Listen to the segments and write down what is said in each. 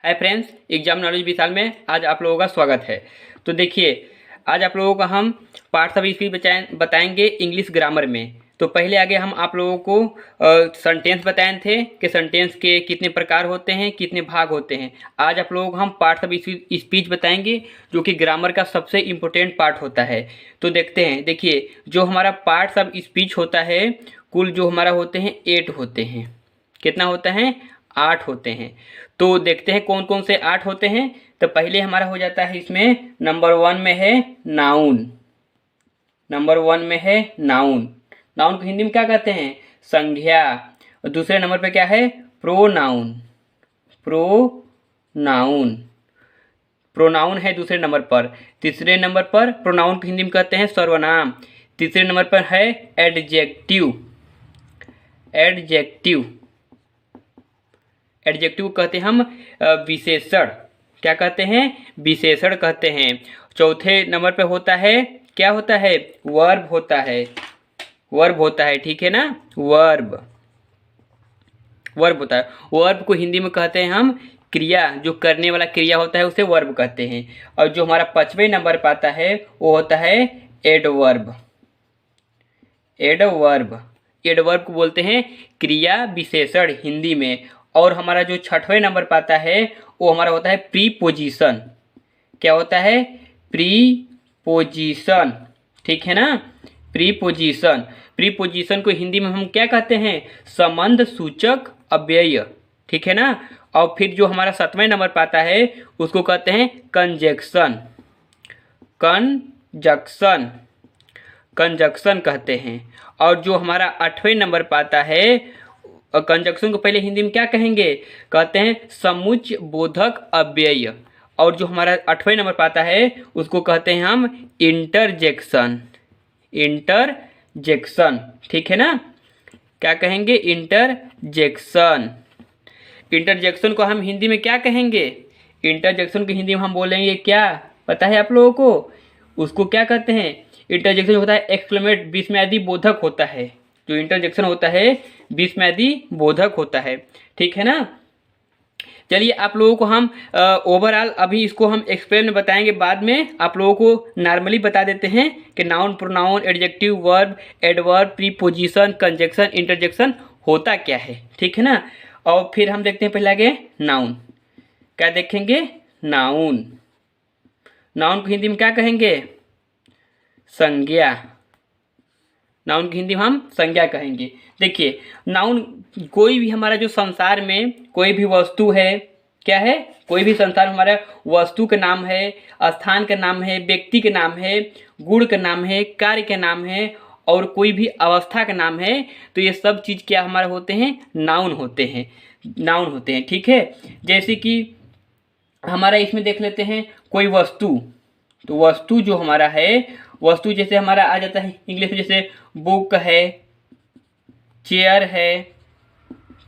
Hi friends, exam knowledge विशाल में आज आप लोगों का स्वागत है। तो देखिए, आज आप लोगों को हम पार्ट्स ऑफ स्पीच बताएंगे इंग्लिश ग्रामर में। तो पहले आगे हम आप लोगों को सेंटेंस बताए थे कि सेंटेंस के कितने प्रकार होते हैं, कितने भाग होते हैं। आज आप लोगों को हम पार्ट्स ऑफ स्पीच बताएंगे जो कि ग्रामर का सबसे इम्पोर्टेंट पार्ट होता है। तो देखते हैं, देखिए जो हमारा पार्ट्स ऑफ स्पीच होता है, कुल जो हमारा होते हैं 8 होते हैं। कितना होता है? 8 होते हैं। तो देखते हैं कौन कौन से 8 होते हैं। तो पहले हमारा हो जाता है, इसमें नंबर 1 में है नाउन। नंबर 1 में है नाउन। नाउन को हिंदी में क्या कहते हैं? संज्ञा। और दूसरे नंबर पे क्या है? प्रोनाउन। प्रोनाउन प्रोनाउन है दूसरे नंबर पर। तीसरे नंबर पर प्रोनाउन को हिंदी में कहते हैं सर्वनाम। तीसरे नंबर पर है एडजेक्टिव। एडजेक्टिव एडजेक्टिव कहते हैं हम विशेषण। क्या कहते हैं? विशेषण कहते हैं। चौथे नंबर पे होता है, क्या होता है? वर्ब होता है। वर्ब होता है, ठीक है ना? वर्ब वर्ब होता है। वर्ब को हिंदी में कहते हैं हम क्रिया। जो करने वाला क्रिया होता है उसे वर्ब कहते हैं। और जो हमारा 5वें नंबर पर आता है वो होता है एडवर्ब। एडवर्ब एडवर्ब को बोलते हैं क्रिया विशेषण हिंदी में। और हमारा जो 6वें नंबर पर आता है वो हमारा होता है प्रीपोजिशन। क्या होता है? प्रीपोजिशन, ठीक है ना? प्रीपोजिशन प्रीपोजिशन को हिंदी में हम क्या कहते हैं? संबंध सूचक अव्यय, ठीक है ना? और फिर जो हमारा 7वें नंबर पर आता है उसको कहते हैं कंजक्शन। कंजक्शन कंजक्शन कहते हैं। और जो हमारा 8वें नंबर पर आता है, कंजक्शन को पहले हिंदी में क्या कहेंगे? कहते हैं समुच्चय बोधक अव्यय। और जो हमारा 8वें नंबर पर आता है उसको कहते हैं हम इंटरजेक्शन। इंटरजेक्शन, ठीक है ना? क्या कहेंगे? इंटरजेक्शन। इंटरजेक्शन को हम हिंदी में क्या कहेंगे? इंटरजेक्शन को हिंदी में हम बोलेंगे क्या, पता है आप लोगों को? उसको क्या कहते हैं? इंटरजेक्शन होता है एक्सक्लेमेट, विस्मयादि बोधक होता है। जो इंटरजेक्शन होता है विस्मयादि बोधक होता है, ठीक है ना? चलिए, आप लोगों को हम ओवरऑल अभी इसको हम एक्सप्लेन में बताएंगे। बाद में आप लोगों को नॉर्मली बता देते हैं कि noun, pronoun, adjective, verb, adverb, preposition, conjunction, interjection होता क्या है, ठीक है ना? और फिर हम देखते हैं पहले आगे नाउन। क्या देखेंगे? नाउन। नाउन को हिंदी में क्या कहेंगे? संज्ञा। नाउन की हिंदी में हम संज्ञा कहेंगे। देखिए, नाउन कोई भी हमारा जो संसार में कोई भी वस्तु है, क्या है? कोई भी संसार में हमारा वस्तु का नाम है, स्थान का नाम है, व्यक्ति के नाम है, गुण का नाम है, कार्य का नाम है और कोई भी अवस्था का नाम है। तो ये सब चीज़ क्या हमारे होते हैं? नाउन होते हैं। नाउन होते हैं, ठीक है? जैसे कि हमारा इसमें देख लेते हैं कोई वस्तु। तो वस्तु जो हमारा है, वस्तु जैसे हमारा आ जाता है इंग्लिश में, जैसे बुक है, चेयर है,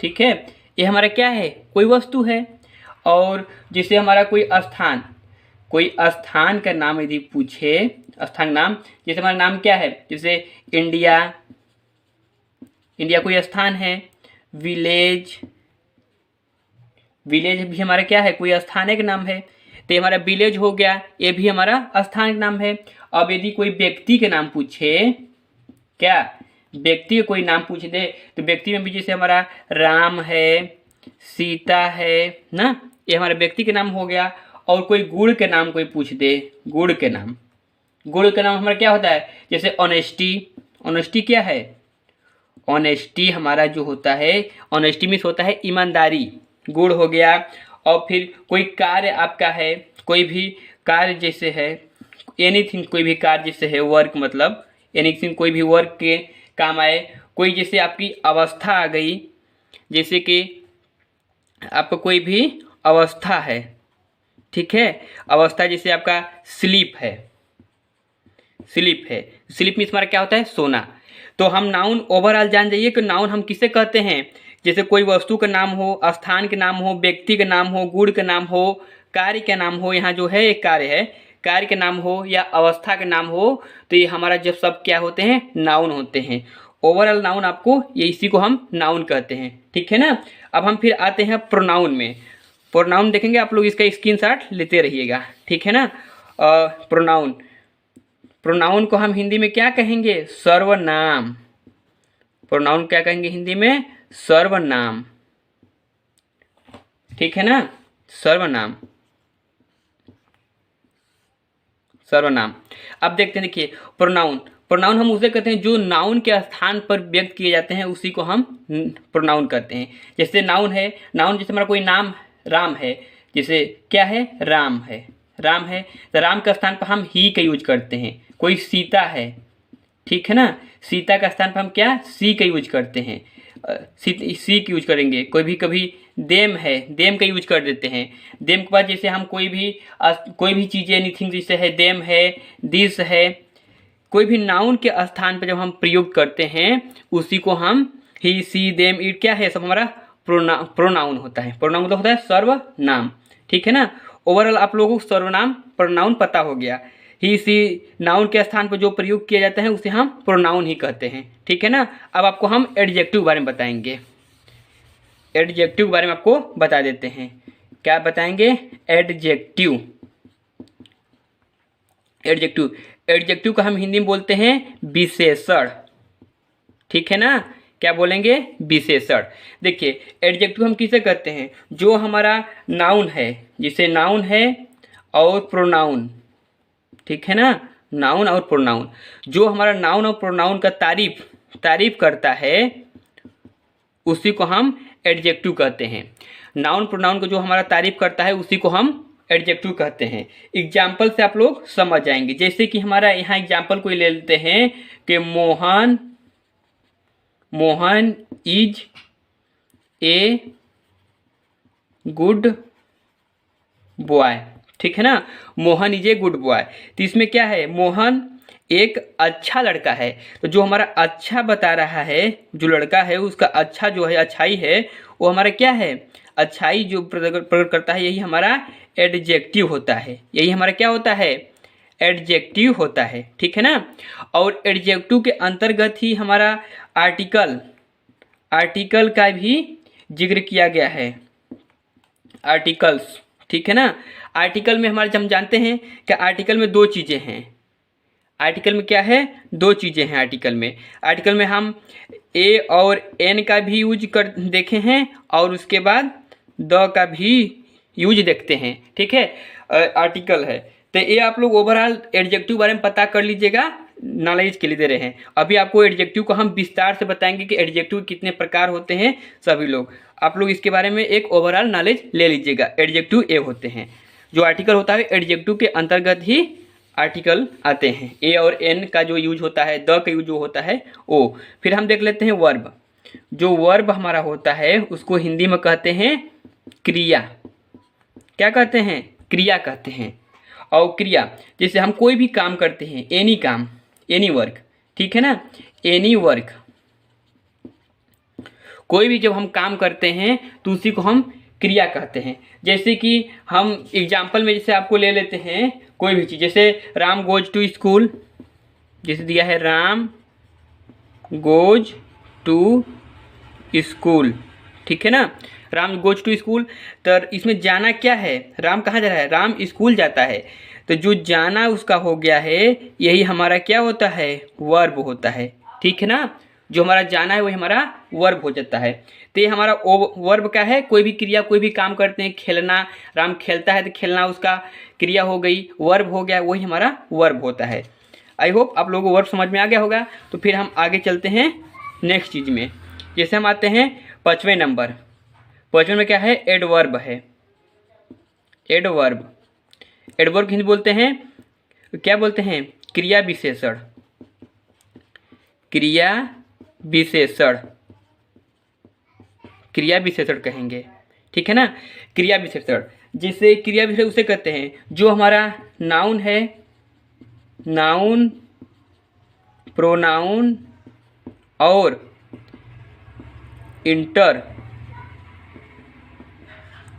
ठीक है? ये हमारा क्या है? कोई वस्तु है। और जैसे हमारा कोई स्थान, कोई स्थान का नाम यदि पूछे, स्थान नाम, जैसे हमारा नाम क्या है? जैसे इंडिया। इंडिया कोई स्थान है। विलेज, विलेज भी हमारा क्या है? कोई स्थान का नाम है। तो ये हमारा विलेज हो गया, ये भी हमारा स्थान का नाम है। अब यदि कोई व्यक्ति के नाम पूछे, क्या व्यक्ति का कोई नाम पूछ दे, तो व्यक्ति में भी जैसे हमारा राम है, सीता है ना, ये हमारे व्यक्ति के नाम हो गया। और कोई गुण के नाम कोई पूछ दे, गुण के नाम, गुण का नाम हमारा क्या होता है? जैसे ऑनेस्टी। ऑनेस्टी क्या है? ऑनेस्टी हमारा जो होता है, ऑनेस्टी मीन्स होता है ईमानदारी, गुण हो गया। और फिर कोई कार्य आपका है, कोई भी कार्य जैसे है, एनीथिंग, कोई भी कार्य जैसे है, वर्क मतलब एनीथिंग, कोई भी वर्क के काम आए। कोई जैसे आपकी अवस्था आ गई, जैसे कि आपका कोई भी अवस्था है, ठीक है? अवस्था जैसे आपका स्लीप है। स्लीप है, स्लीप मीन्स हमारा क्या होता है? सोना। तो हम नाउन ओवरऑल जान जाइए कि नाउन हम किसे कहते हैं। जैसे कोई वस्तु का नाम हो, स्थान के नाम हो, व्यक्ति का नाम हो, गुण का नाम हो, कार्य का नाम हो, यहाँ जो है एक कार्य है, कार्य के नाम हो या अवस्था का नाम हो, तो ये हमारा जब सब क्या होते हैं? नाउन होते हैं। ओवरऑल नाउन आपको, ये इसी को हम नाउन कहते हैं, ठीक है ना? अब हम फिर आते हैं प्रोनाउन में। प्रोनाउन देखेंगे आप लोग, इसका स्क्रीनशॉट लेते रहिएगा, ठीक है ना। प्रोनाउन, प्रोनाउन को हम हिंदी में क्या कहेंगे? सर्वनाम। प्रोनाउन क्या कहेंगे हिंदी में? सर्वनाम, ठीक है ना, सर्वनाम, सर्वनाम। अब देखते हैं, देखिए प्रोनाउन, प्रोनाउन हम उसे कहते हैं जो नाउन के स्थान पर व्यक्त किए जाते हैं, उसी को हम प्रोनाउन कहते हैं। जैसे नाउन है, नाउन जैसे हमारा कोई नाम राम है, जैसे क्या है? राम है, राम है, तो राम के स्थान पर हम ही का यूज करते हैं। कोई सीता है, ठीक है ना, सीता का स्थान पर हम क्या? सी का यूज करते हैं, सी का यूज करेंगे। कोई भी कभी देम है, देम का यूज कर देते हैं। देम के बाद जैसे हम कोई भी चीज़ें, एनीथिंग जैसे है देम है, दिस है, कोई भी नाउन के स्थान पर जब हम प्रयोग करते हैं, उसी को हम ही, सी, देम, इट क्या है? सब हमारा प्रोनाउन होता है। प्रोनाउन मतलब होता है सर्वनाम, ठीक है ना। ओवरऑल आप लोगों को सर्वनाम प्रोनाउन पता हो गया। ही, सी नाउन के स्थान पर जो प्रयोग किया जाता है उसे हम प्रोनाउन ही कहते हैं, ठीक है ना। अब आपको हम एडजेक्टिव बारे में बताएंगे। एडजेक्टिव के बारे में आपको बता देते हैं। क्या बताएंगे? एडजेक्टिव, एडजेक्टिव, एडजेक्टिव का हम हिंदी में बोलते हैं विशेषण, ठीक है ना। क्या बोलेंगे? विशेषण। देखिए एडजेक्टिव हम किसे कहते हैं? जो हमारा नाउन है, जिसे नाउन है और प्रोनाउन, ठीक है ना, नाउन और प्रोनाउन, जो हमारा नाउन और प्रोनाउन का तारीफ करता है, उसी को हम एडजेक्टिव कहते हैं। नाउन प्रोनाउन को जो हमारा तारीफ करता है, उसी को हम एडजेक्टिव कहते हैं। एग्जाम्पल से आप लोग समझ जाएंगे। जैसे कि हमारा यहाँ एग्जाम्पल कोई ले लेते हैं कि Mohan is a good boy, ठीक है ना, Mohan is a good boy. तो इसमें क्या है? मोहन एक अच्छा लड़का है। तो जो हमारा अच्छा बता रहा है, जो लड़का है उसका अच्छा जो है, अच्छाई है, वो हमारा क्या है? अच्छाई जो प्रकट करता है, यही हमारा एडजेक्टिव होता है। यही हमारा क्या होता है? एडजेक्टिव होता है, ठीक है ना। और एडजेक्टिव के अंतर्गत ही हमारा आर्टिकल का भी जिक्र किया गया है। आर्टिकल्स, ठीक है ना। आर्टिकल में हमारे, हम जानते हैं कि आर्टिकल में दो चीज़ें हैं। आर्टिकल में क्या है? दो चीज़ें हैं आर्टिकल में हम ए और एन का भी यूज कर देखे हैं, और उसके बाद द का भी यूज देखते हैं, ठीक है। आर्टिकल है, तो ये आप लोग ओवरऑल एडजेक्टिव बारे में पता कर लीजिएगा, नॉलेज के लिए दे रहे हैं। अभी आपको एडजेक्टिव को हम विस्तार से बताएंगे कि एडजेक्टिव कितने प्रकार होते हैं। सभी लोग, आप लोग इसके बारे में एक ओवरऑल नॉलेज ले लीजिएगा। एडजेक्टिव ए होते हैं, जो आर्टिकल होता है एडजेक्टिव के अंतर्गत ही आर्टिकल आते हैं। ए और एन का जो यूज होता है, द का यूज जो होता है ओ। फिर हम देख लेते हैं वर्ब। जो वर्ब हमारा होता है उसको हिंदी में कहते हैं क्रिया। क्या कहते हैं? क्रिया कहते हैं। और क्रिया जैसे हम कोई भी काम करते हैं, एनी काम, एनी वर्क, ठीक है ना, एनी वर्क, कोई भी जब हम काम करते हैं तो उसी को हम क्रिया कहते हैं। जैसे कि हम एग्जाम्पल में जैसे आपको ले लेते हैं कोई भी चीज़, जैसे राम गोज टू स्कूल, जैसे दिया है राम गोज टू स्कूल, ठीक है ना, राम गोज टू स्कूल। तो इसमें जाना क्या है? राम कहाँ जा रहा है? राम स्कूल जाता है। तो जो जाना उसका हो गया है, यही हमारा क्या होता है? वर्ब होता है, ठीक है ना। जो हमारा जाना है वही हमारा वर्ब हो जाता है। तो ये हमारा वर्ब क्या है? कोई भी क्रिया, कोई भी काम करते हैं, खेलना, राम खेलता है तो खेलना उसका क्रिया हो गई, वर्ब हो गया, वही हमारा वर्ब होता है। आई होप आप लोगों को वर्ब समझ में आ गया होगा। तो फिर हम आगे चलते हैं नेक्स्ट चीज़ में। जैसे हम आते हैं 5वें नंबर। 5वें में क्या है? एडवर्ब है। एडवर्ब, एडवर्ब हिंदी बोलते हैं, क्या बोलते हैं? क्रिया विशेषण। क्रिया विशेषण, क्रिया विशेषण कहेंगे, ठीक है ना। क्रिया विशेषण, जिसे क्रिया विशेषण उसे कहते हैं जो हमारा नाउन है, नाउन, प्रोनाउन और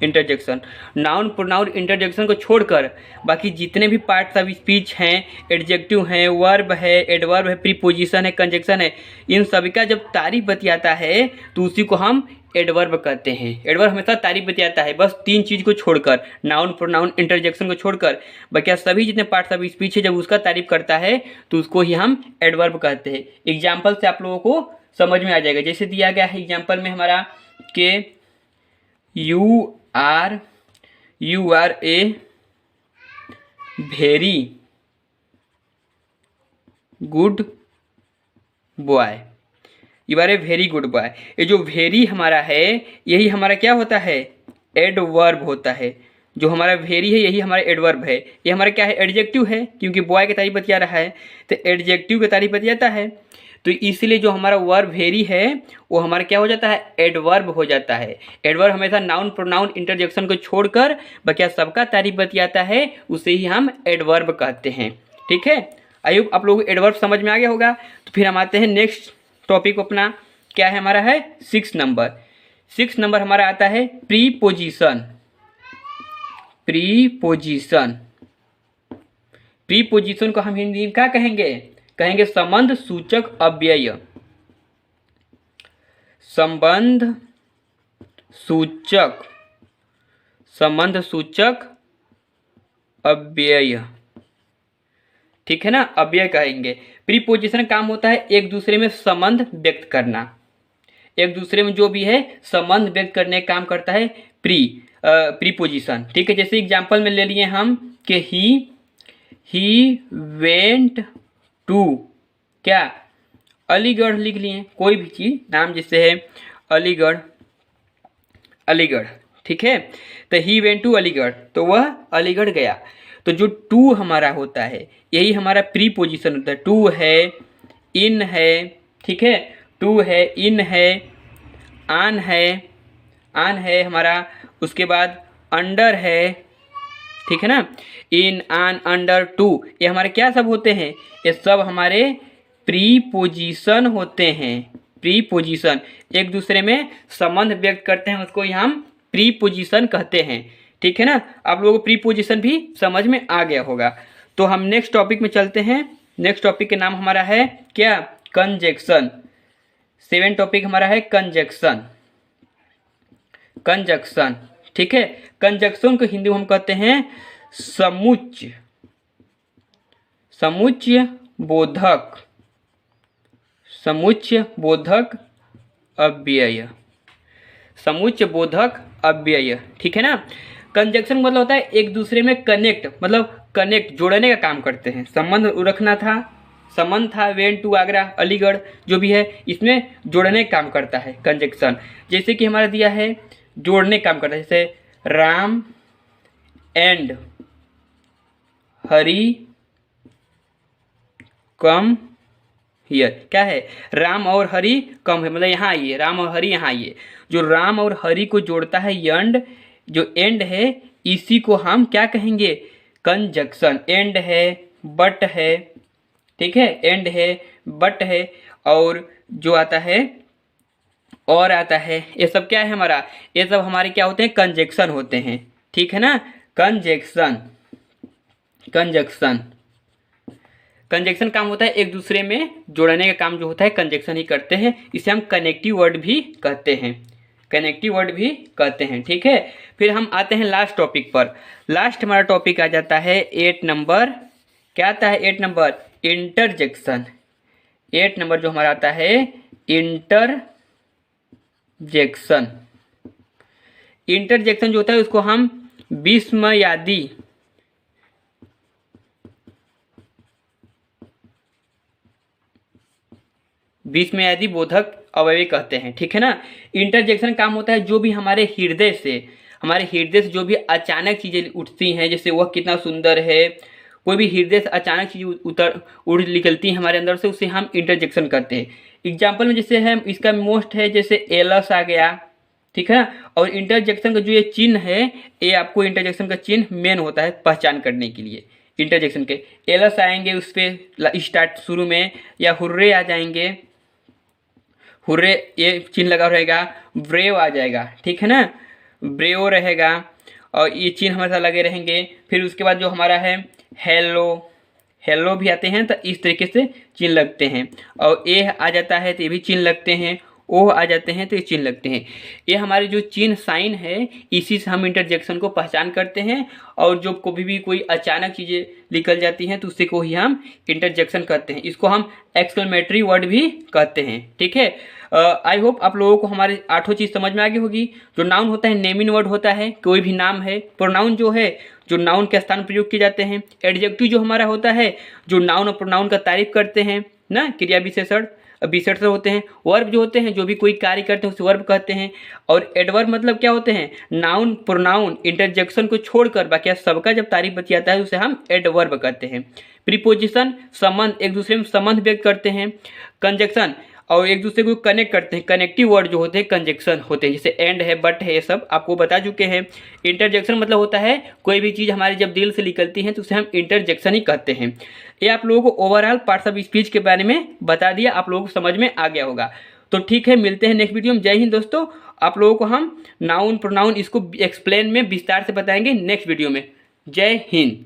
इंटरजेक्शन, नाउन प्रोनाउन इंटरजेक्शन को छोड़कर बाकी जितने भी पार्ट्स ऑफ स्पीच हैं, एडजेक्टिव हैं, वर्ब है, एडवर्ब है, प्रीपोजिशन है, कंजक्शन है, इन सभी का जब तारीफ बतियाता है तो उसी को हम एडवर्ब कहते हैं। एडवर्ब हमेशा तारीफ बतियाता है, बस 3 चीज़ को छोड़कर, नाउन, प्रोनाउन, इंटरजेक्शन को छोड़कर, बाकी सभी जितने पार्ट्स ऑफ स्पीच है जब उसका तारीफ करता है तो उसको ही हम एडवर्ब कहते हैं। एग्जाम्पल से आप लोगों को समझ में आ जाएगा। जैसे दिया गया है एग्जाम्पल में हमारा कि you are a very good boy, you are a very good boy. ये जो वेरी हमारा है यही हमारा क्या होता है, एडवर्ब होता है। जो हमारा वेरी है यही हमारा एडवर्ब है। ये हमारा क्या है, एडजेक्टिव है, क्योंकि बॉय की तारीफ बतिया रहा है तो एडजेक्टिव की तारीफ बतियाता है। तो इसलिए जो हमारा वर्ब वेरी है वो हमारा क्या हो जाता है, एडवर्ब हो जाता है। एडवर्ब हमेशा नाउन, प्रोनाउन, इंटरजेक्शन को छोड़कर बाकी सबका तारीफ बतियाता है, उसे ही हम एडवर्ब कहते हैं। ठीक है, आई होप आप लोगों को एडवर्ब समझ में आ गया होगा। तो फिर हम आते हैं नेक्स्ट टॉपिक अपना, क्या है हमारा है 6 नंबर। 6 नंबर हमारा आता है प्रीपोजिशन। प्रीपोजिशन, प्रीपोजिशन को हम हिंदी में क्या कहेंगे, कहेंगे संबंध सूचक अव्यय। संबंध सूचक, संबंध सूचक अव्यय, ठीक है ना, अव्यय कहेंगे। प्रीपोजिशन काम होता है एक दूसरे में संबंध व्यक्त करना, एक दूसरे में जो भी है संबंध व्यक्त करने का काम करता है प्रीपोजिशन। ठीक है, जैसे एग्जांपल में ले लिए हम कि ही वेंट टू, क्या, अलीगढ़ लिख लिए, कोई भी चीज़ नाम जैसे है अलीगढ़, अलीगढ़, ठीक है। तो ही वेंट टू अलीगढ़, तो वह अलीगढ़ गया। तो जो टू हमारा होता है यही हमारा प्रीपोजिशन होता है। टू है, इन है, ठीक है, टू है, इन है, आन है हमारा, उसके बाद अंडर है, ठीक है ना। इन, आन, अंडर, टू, ये हमारे क्या सब होते हैं, ये सब हमारे प्रीपोजिशन होते हैं। प्रीपोजिशन एक दूसरे में संबंध व्यक्त करते हैं, उसको हम प्रीपोजिशन कहते हैं। ठीक है ना, आप लोगों को प्रीपोजिशन भी समझ में आ गया होगा। तो हम नेक्स्ट टॉपिक में चलते हैं। नेक्स्ट टॉपिक के नाम हमारा है क्या, कंजक्शन। 7 टॉपिक हमारा है कंजक्शन। कंजक्शन, ठीक है, कंजक्शन को हिंदी में हम कहते हैं समुच्चय, समुच्चय बोधक, समुच्चय बोधक अव्यय, समुच्चय बोधक अव्यय, ठीक है ना। कंजक्शन मतलब होता है एक दूसरे में कनेक्ट, मतलब कनेक्ट, जोड़ने का काम करते हैं। संबंध रखना था, संबंध था वेंट टू आगरा, अलीगढ़, जो भी है इसमें जोड़ने का काम करता है कंजक्शन। जैसे कि हमारा दिया है जोड़ने का काम करता है, जैसे Ram and Hari come here, क्या है, राम और हरी कम है, मतलब यहाँ आइए, राम और हरी यहाँ आइए। जो राम और हरी को जोड़ता है एंड, जो एंड है इसी को हम क्या कहेंगे, कंजक्शन। एंड है, बट है, ठीक है, एंड है, बट है, और जो आता है और आता है, ये सब क्या है हमारा, ये सब हमारे क्या होते हैं, कंजक्शन होते हैं। ठीक है ना, कंजक्शन, कंजक्शन, कंजक्शन काम होता है एक दूसरे में जोड़ने का काम जो होता है कंजक्शन ही करते हैं। इसे हम कनेक्टिव वर्ड भी कहते हैं, कनेक्टिव वर्ड भी कहते हैं। ठीक है, फिर हम आते हैं लास्ट टॉपिक पर। लास्ट हमारा टॉपिक आ जाता है 8 नंबर, क्या आता है 8 नंबर, इंटरजेक्शन। 8 नंबर जो हमारा आता है इंटरजेक्शन। इंटरजेक्शन जो होता है उसको हम विस्मयादि, विस्मयादि बोधक अवयव कहते हैं। ठीक है ना, इंटरजेक्शन काम होता है जो भी हमारे हृदय से जो भी अचानक चीज़ें उठती हैं, जैसे वह कितना सुंदर है, कोई भी हृदय से अचानक चीज़ उड़ निकलती हैं हमारे अंदर से, उसे हम इंटरजेक्शन करते हैं। एग्जाम्पल में जैसे है इसका मोस्ट है, जैसे एलस आ गया, ठीक है ना। और इंटरजेक्शन का जो ये चिन्ह है, ये आपको इंटरजेक्शन का चिन्ह मेन होता है पहचान करने के लिए। इंटरजेक्शन के एलस आएंगे उस पर स्टार्ट शुरू में, या हुर्रे आ जाएंगे, हुर्रे ये चिन्ह लगा रहेगा, ब्रेव आ जाएगा, ठीक है ना, ब्रेव रहेगा, और ये चिन्ह हमेशा लगे रहेंगे। फिर उसके बाद जो हमारा है हेलो, हेलो भी आते हैं, तो इस तरीके से चिन्ह लगते हैं। और ए आ जाता है तो ये भी चिन्ह लगते हैं। ओह आ जाते हैं तो ये चिन्ह लगते हैं। ये हमारे जो चिन्ह साइन है इसी से हम इंटरजेक्शन को पहचान करते हैं, और जो कभी भी कोई अचानक चीज़ें निकल जाती हैं तो उससे को ही हम इंटरजेक्शन कहते हैं। इसको हम एक्सक्लेमेटरी वर्ड भी कहते हैं। ठीक है, आई होप आप लोगों को हमारे 8 चीज़ समझ में आ गई होगी। जो नाउन होता है नेमिंग वर्ड होता है, कोई भी नाम है। प्रोनाउन जो है जो नाउन के स्थान प्रयोग किए जाते हैं। एडजेक्टिव जो हमारा होता है जो नाउन और प्रोनाउन का तारीफ करते हैं ना, क्रिया विशेषण विशेषण होते हैं। वर्ब जो होते हैं जो भी कोई कार्य करते हैं उसे वर्ब कहते हैं। और एडवर्ब मतलब क्या होते हैं, नाउन प्रोनाउन इंटरजेक्शन को छोड़कर बाकी सबका जब तारीफ बतियाता है उसे हम एडवर्ब कहते हैं। प्रीपोजिशन संबंध, एक दूसरे में संबंध व्यक्त करते हैं। कंजक्शन और एक दूसरे को कनेक्ट करते हैं। कनेक्टिव वर्ड जो होते हैं कंजक्शन होते हैं, जैसे एंड है, बट है, ये सब आपको बता चुके हैं। इंटरजेक्शन मतलब होता है कोई भी चीज़ हमारे जब दिल से निकलती है तो उसे हम इंटरजेक्शन ही कहते हैं। ये आप लोगों को ओवरऑल पार्ट्स ऑफ स्पीच के बारे में बता दिया, आप लोगों को समझ में आ गया होगा। तो ठीक है, मिलते हैं नेक्स्ट वीडियो में। जय हिंद दोस्तों। आप लोगों को हम नाउन प्रोनाउन इसको एक्सप्लेन में विस्तार से बताएंगे नेक्स्ट वीडियो में। जय हिंद।